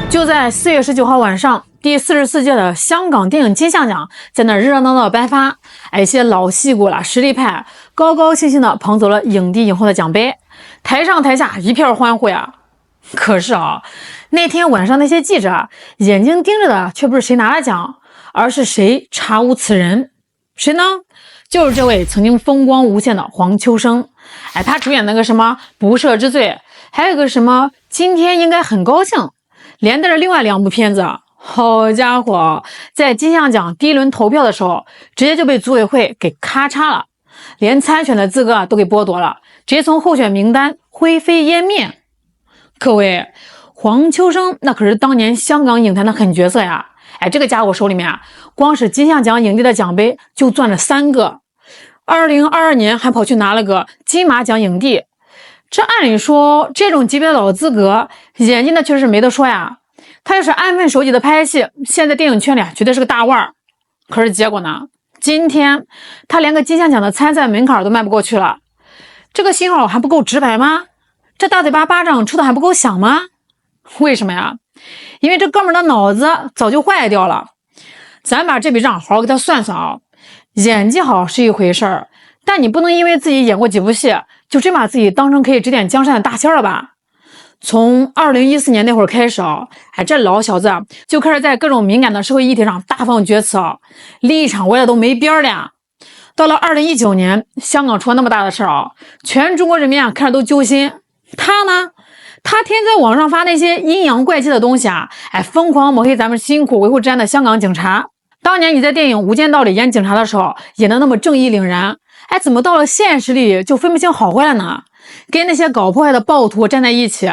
就在4月19号晚上，第44届的香港电影金像奖在那热闹闹的颁发，一些老戏骨了、实力派高高兴兴的捧走了影帝影后的奖杯，台上台下一片欢呼呀。可是那天晚上那些记者眼睛盯着的却不是谁拿了奖，而是谁查无此人。谁呢？就是这位曾经风光无限的黄秋生。他主演那个什么不赦之罪，还有个什么今天应该很高兴，连带着另外2部片子。好家伙，在金像奖第一轮投票的时候，直接就被组委会给咔嚓了，连参选的资格都给剥夺了，直接从候选名单灰飞烟灭。各位，黄秋生那可是当年香港影坛的狠角色呀！这个家伙手里面光是金像奖影帝的奖杯就攥了3个，2022年还跑去拿了个金马奖影帝。这按理说这种级别的老资格，演技那确实没得说呀。他要是安分守己的拍戏，现在电影圈里绝对是个大腕儿。可是结果呢？今天他连个金像奖的参赛门槛都迈不过去了。这个信号还不够直白吗？这大嘴巴巴掌抽的还不够响吗？为什么呀？因为这哥们儿的脑子早就坏掉了。咱把这笔账好好给他算算演技好是一回事儿，但你不能因为自己演过几部戏，就真把自己当成可以指点江山的大仙了吧？从2014年那会儿开始这老小子就开始在各种敏感的社会议题上大放厥词立场歪的都没边了。到了2019年，香港出了那么大的事儿全中国人民看着都揪心。他呢？他天天在网上发那些阴阳怪气的东西疯狂抹黑咱们辛苦维护治安的香港警察。当年你在电影《无间道》里演警察的时候，演得那么正义凛然，怎么到了现实里就分不清好坏了呢？跟那些搞破坏的暴徒站在一起，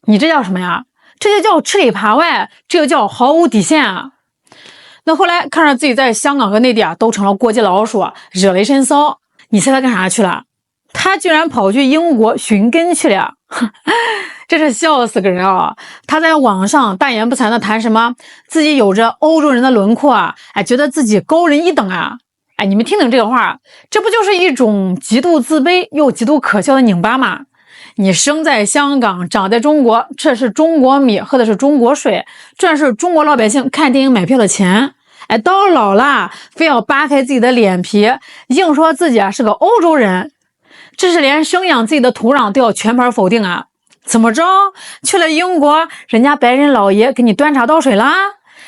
你这叫什么呀？这就叫吃里扒外，这就叫毫无底线啊！那后来看着自己在香港和内地都成了过街老鼠，惹了一身骚，你猜他干啥去了？他居然跑去英国寻根去了，真是笑死个人他在网上大言不惭的谈什么自己有着欧洲人的轮廓觉得自己高人一等你们听听这个话，这不就是一种极度自卑又极度可笑的拧巴吗？你生在香港，长在中国，吃的是中国米，喝的是中国水，赚的是中国老百姓看电影买票的钱。到老了非要扒开自己的脸皮，硬说自己是个欧洲人，这是连生养自己的土壤都要全盘否定怎么着？去了英国，人家白人老爷给你端茶倒水啦？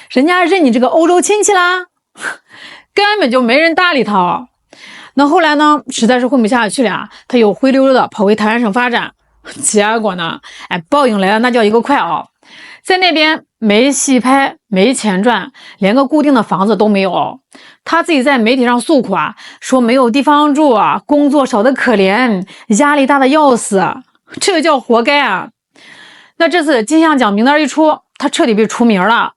人家认你这个欧洲亲戚啦？根本就没人搭理他那后来呢，实在是混不下去了他又灰溜溜的跑回台湾省发展。结果呢，报应来了那叫一个快在那边没戏拍，没钱赚，连个固定的房子都没有。他自己在媒体上诉苦说没有地方住工作少得可怜，压力大的要死，这个叫活该那这次金像奖名单一出，他彻底被除名了。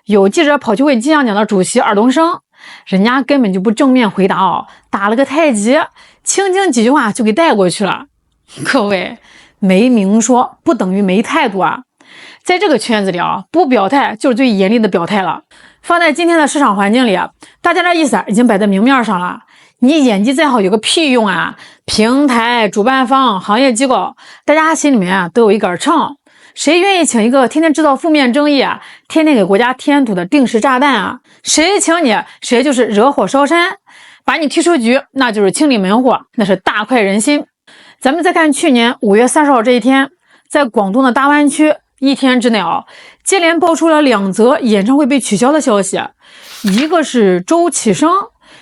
有记者跑去问金像奖的主席尔冬升，人家根本就不正面回答打了个太极，轻轻几句话就给带过去了。各位，没明说不等于没态度在这个圈子里不表态就是最严厉的表态了。放在今天的市场环境里大家的意思已经摆在明面上了。你演技再好有个屁用平台、主办方、行业机构，大家心里面都有一杆秤。谁愿意请一个天天制造负面争议天天给国家添堵的定时炸弹谁请你，谁就是惹火烧山。把你踢出局，那就是清理门户，那是大快人心。咱们再看去年5月30号这一天，在广东的大湾区，1天之内接连爆出了2则演唱会被取消的消息。一个是周启生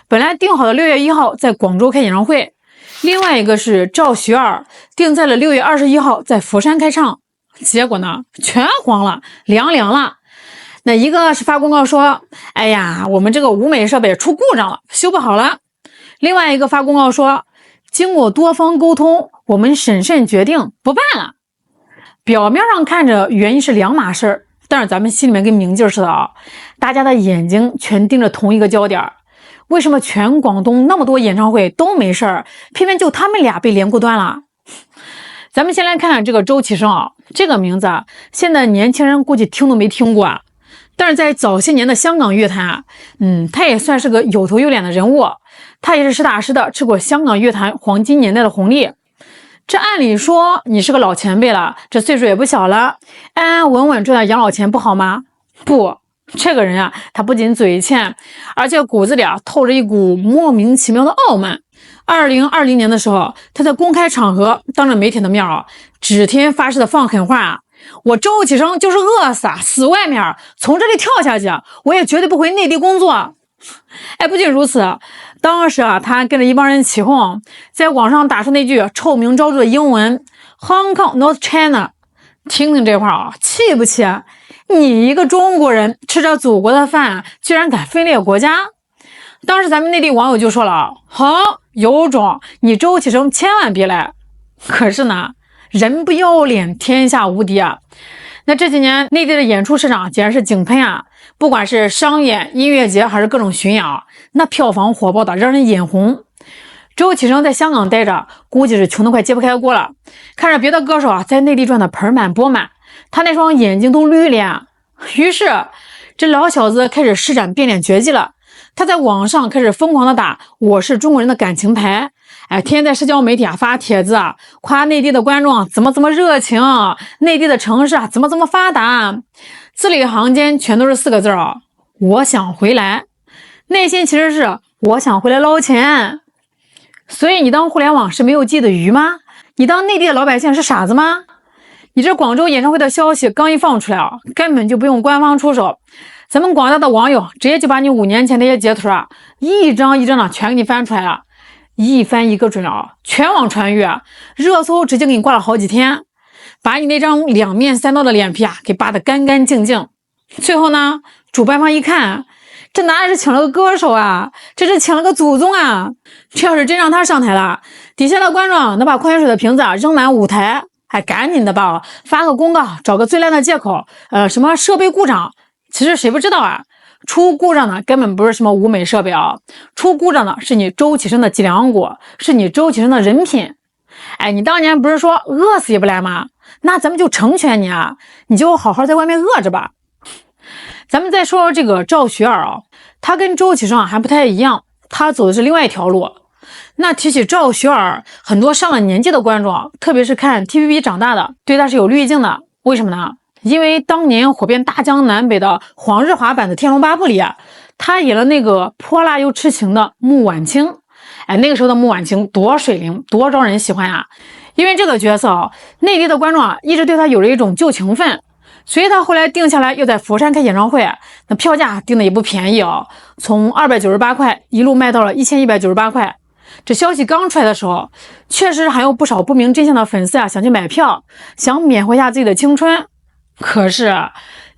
本来定好的6月1号在广州开演唱会，另外一个是赵学而定在了6月21号在佛山开唱。结果呢，全黄了，凉了。那一个是发公告说，哎呀，我们这个舞美设备出故障了，修不好了。另外一个发公告说，经过多方沟通，我们审慎决定不办了。表面上看着原因是两码事，但是咱们心里面跟明镜似的大家的眼睛全盯着同一个焦点。为什么全广东那么多演唱会都没事儿，偏偏就他们俩被连过端了？咱们先来看看这个周启生这个名字现在年轻人估计听都没听过但是在早些年的香港乐坛他也算是个有头有脸的人物，他也是实打实的吃过香港乐坛黄金年代的红利。这按理说你是个老前辈了，这岁数也不小了，安安稳稳赚点养老钱不好吗？不，这个人啊，他不仅嘴欠，而且骨子里啊透着一股莫名其妙的傲慢。2020年的时候，他在公开场合当着媒体的面啊，指天发誓的放狠话啊，我周启生就是饿死啊，死外面，从这里跳下去，我也绝对不回内地工作。哎，不仅如此，当时啊，他还跟着一帮人起哄，在网上打出那句臭名昭著的英文 Hong Kong not China。 听听这话啊，气不气？你一个中国人吃着祖国的饭，居然敢分裂国家？当时咱们内地网友就说了，好，有种，你周启生千万别来。可是呢，人不要脸天下无敌啊。那这几年内地的演出市场简直是井喷啊，不管是商演、音乐节还是各种巡演，那票房火爆的让人眼红。周启生在香港待着，估计是穷得快揭不开锅了，看着别的歌手啊在内地赚的盆满钵满，他那双眼睛都绿了。于是这老小子开始施展变脸绝技了，他在网上开始疯狂的打我是中国人的感情牌，哎，天天在社交媒体啊发帖子啊，夸内地的观众怎么热情，内地的城市啊怎么发达，字里行间全都是4个字啊，我想回来，内心其实是我想回来捞钱。所以你当互联网是没有记的鱼吗？你当内地的老百姓是傻子吗？你这广州演唱会的消息刚一放出来啊，根本就不用官方出手，咱们广大的网友直接就把你5年前那些截图啊，一张一张的全给你翻出来了，一翻一个准啊，全网传阅，热搜直接给你挂了好几天，把你那张两面3刀的脸皮啊给扒得干干净净。最后呢，主办方一看，这哪是请了个歌手啊，这是请了个祖宗啊！这要是真让他上台了，底下的观众能把矿泉水的瓶子啊扔满舞台，还赶紧的吧，发个公告，找个最烂的借口，什么设备故障，其实谁不知道啊？出故障的根本不是什么舞美设备啊，出故障的是你周启生的脊梁骨，是你周启生的人品。哎，你当年不是说饿死也不来吗？那咱们就成全你啊，你就好好在外面饿着吧。咱们再说这个赵学而啊，他跟周启生还不太一样，他走的是另外一条路。那提起赵学而，很多上了年纪的观众，特别是看 TVB 长大的，对他是有滤镜的。为什么呢？因为当年火遍大江南北的黄日华版的《天龙八部》里啊，他演了那个泼辣又痴情的穆婉清。哎，那个时候的穆婉清多水灵，多招人喜欢啊！因为这个角色啊，内地的观众啊一直对他有着一种旧情分。所以他后来定下来要在佛山开演唱会，那票价定的也不便宜啊，从298块一路卖到了1198块。这消息刚出来的时候，确实还有不少不明真相的粉丝啊想去买票，想缅怀一下自己的青春。可是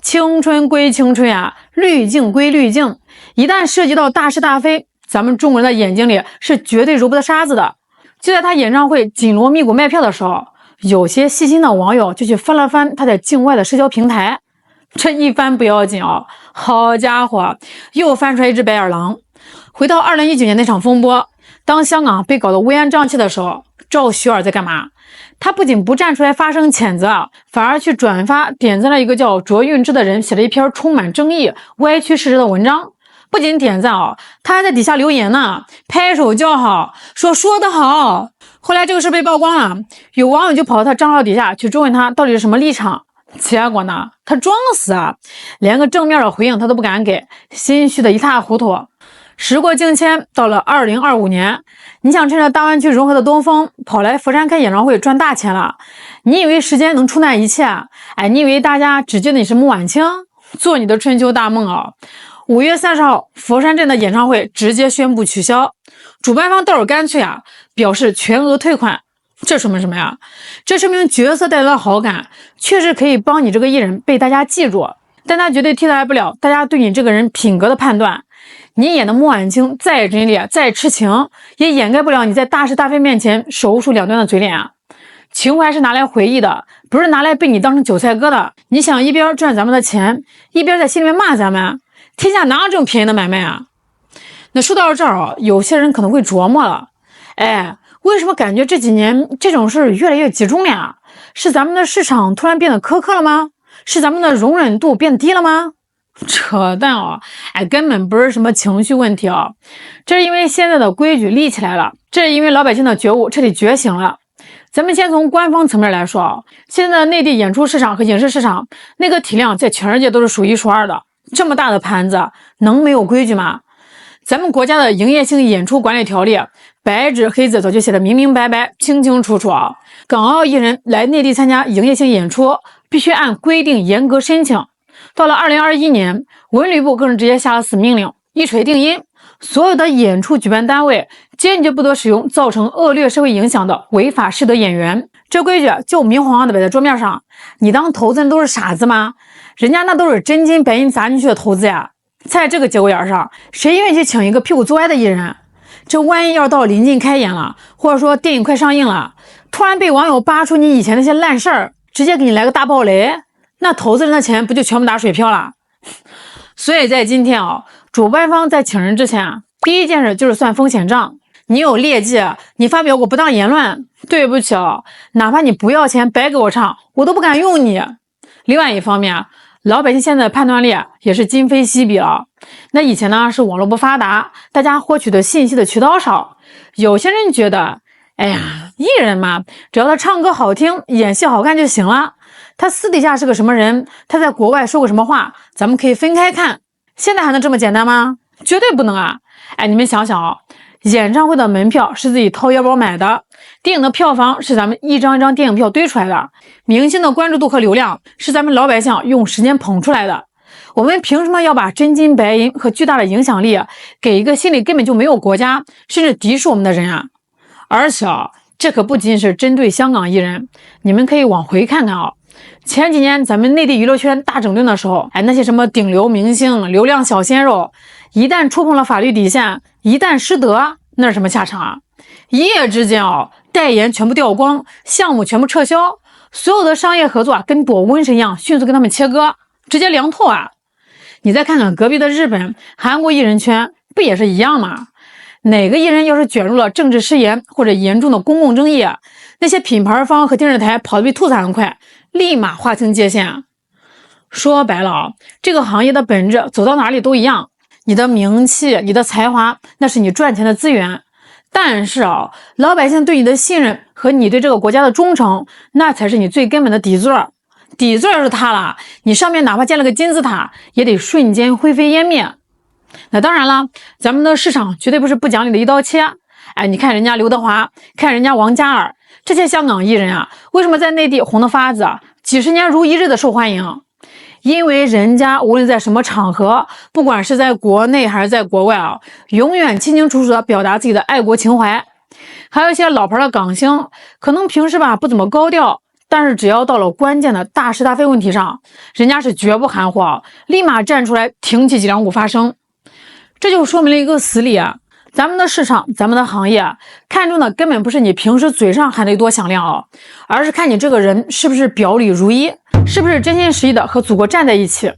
青春归青春啊，滤镜归滤镜，一旦涉及到大是大非，咱们中国人的眼睛里是绝对揉不得沙子的。就在他演唱会紧锣密鼓卖票的时候，有些细心的网友就去翻了翻他在境外的社交平台，这一翻不要紧哦，好家伙，又翻出来一只白眼狼。回到2019年那场风波，当香港被搞得乌烟瘴气的时候，赵学而在干嘛？他不仅不站出来发声谴责啊，反而去转发点赞了一个叫卓韵之的人写了一篇充满争议、歪曲事实的文章。不仅点赞啊，他还在底下留言呢，拍手叫好，说得好。后来这个事被曝光了，有网友就跑到他账号底下去追问他到底是什么立场，结果呢，他装死啊，连个正面的回应他都不敢给，心虚的一塌糊涂。时过境迁，到了2025年，你想趁着大湾区融合的东风跑来佛山开演唱会赚大钱了，你以为时间能冲淡一切？哎，你以为大家只记得你是穆婉清？做你的春秋大梦啊！5月30号，佛山镇的演唱会直接宣布取消，主办方倒是干脆啊，表示全额退款。这说明什么呀？这说明角色带来的好感确实可以帮你这个艺人被大家记住，但他绝对替代不了大家对你这个人品格的判断。你演的穆婉清再真烈再痴情，也掩盖不了你在大是大非面前手术两端的嘴脸啊！情怀是拿来回忆的，不是拿来被你当成韭菜割的。你想一边赚咱们的钱，一边在心里面骂咱们，天下哪有这种便宜的买卖啊？那说到这儿啊，有些人可能会琢磨了，哎，为什么感觉这几年这种事越来越集中了呀？是咱们的市场突然变得苛刻了吗？是咱们的容忍度变低了吗？扯淡啊！哎，根本不是什么情绪问题啊，这是因为现在的规矩立起来了，这是因为老百姓的觉悟彻底觉醒了。咱们先从官方层面来说，现在的内地演出市场和影视市场那个体量在全世界都是数一数二的，这么大的盘子能没有规矩吗？咱们国家的营业性演出管理条例白纸黑字早就写的明明白白清清楚楚啊，港澳艺人来内地参加营业性演出必须按规定严格申请。到了2021年，文旅部更是直接下了死命令，一锤定音，所有的演出举办单位坚决不得使用造成恶劣社会影响的违法失德演员。这规矩就明晃晃的摆在桌面上，你当投资人都是傻子吗？人家那都是真金白银砸进去的投资呀。在这个节骨眼上，谁愿意去请一个屁股坐歪的艺人？这万一要到临近开演了，或者说电影快上映了，突然被网友扒出你以前那些烂事儿，直接给你来个大爆雷，那投资人的钱不就全部打水漂了？所以在今天主办方在请人之前第一件事就是算风险账。你有劣迹，你发表过不当言论，对不起哪怕你不要钱白给我唱，我都不敢用你。另外一方面，老百姓现在的判断力也是今非昔比了。那以前呢是网络不发达，大家获取的信息的渠道少，有些人觉得哎呀，艺人嘛，只要他唱歌好听，演戏好看就行了，他私底下是个什么人，他在国外说过什么话，咱们可以分开看。现在还能这么简单吗？绝对不能啊！哎，你们想想演唱会的门票是自己掏腰包买的，电影的票房是咱们一张一张电影票堆出来的，明星的关注度和流量是咱们老百姓用时间捧出来的。我们凭什么要把真金白银和巨大的影响力给一个心里根本就没有国家甚至敌视我们的人啊？而且这可不仅是针对香港艺人，你们可以往回看看前几年咱们内地娱乐圈大整顿的时候，那些什么顶流明星、流量小鲜肉，一旦触碰了法律底线，一旦失德，那是什么下场啊？一夜之间代言全部掉光，项目全部撤销，所有的商业合作跟躲瘟神一样，迅速跟他们切割，直接凉透啊！你再看看隔壁的日本、韩国艺人圈，不也是一样吗？哪个艺人要是卷入了政治失言或者严重的公共争议，那些品牌方和电视台跑得比兔子还快，立马划清界限。说白了这个行业的本质走到哪里都一样，你的名气、你的才华，那是你赚钱的资源，但是老百姓对你的信任和你对这个国家的忠诚，那才是你最根本的底座。底座要是塌了，你上面哪怕建了个金字塔，也得瞬间灰飞烟灭。那当然了，咱们的市场绝对不是不讲理的一刀切。你看人家刘德华，看人家王嘉尔，这些香港艺人啊，为什么在内地红的发紫，几十年如一日的受欢迎？因为人家无论在什么场合，不管是在国内还是在国外永远清清楚楚的表达自己的爱国情怀。还有一些老牌的港星，可能平时不怎么高调，但是只要到了关键的大是大非问题上，人家是绝不含糊立马站出来挺起脊梁骨发声。这就说明了一个死理咱们的市场，咱们的行业看重的根本不是你平时嘴上喊的多响亮而是看你这个人是不是表里如一，是不是真心实意的和祖国站在一起。